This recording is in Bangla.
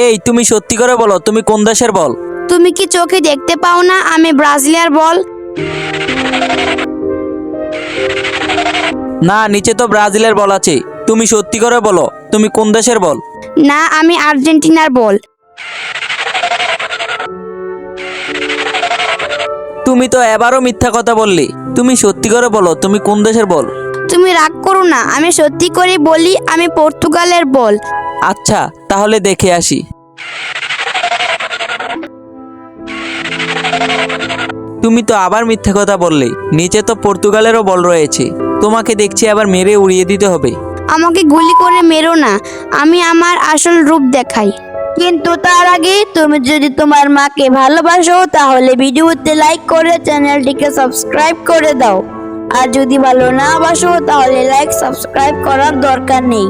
এই তুমি সত্যি করে বলো, তুমি কোন দেশের বল? তুমি কি চোখে দেখতে পাও না আমি ব্রাজিলিয়ার বল? না, নিচে তো ব্রাজিলের বল আছে। তুমি সত্যি করে বলো, তুমি কোন দেশের বল? না, আমি আর্জেন্টিনার বল। তুমি তো এবারও মিথ্যা কথা বললে। তুমি সত্যি করে বলো, তুমি কোন দেশের বল? তুমি রাগ করো না, আমি সত্যি করে বলি আমি পর্তুগালের বল। আচ্ছা, তাহলে দেখে আসি। তুমি তো আবার মিথ্যা কথা বললে। নিচে তো পর্তুগালেরও বল রয়েছে। তোমাকে দেখছি আবার মেরে উড়িয়ে দিতে হবে। আমাকে গুলি করে মেরো না, আমি আমার আসল রূপ দেখাই। কিন্তু তার আগে তুমি যদি তোমার মাকে ভালোবাসো তাহলে ভিডিওতে লাইক করে চ্যানেলটিকে সাবস্ক্রাইব করে দাও। আর যদি ভালো না বাসো তাহলে লাইক সাবস্ক্রাইব করার দরকার নেই।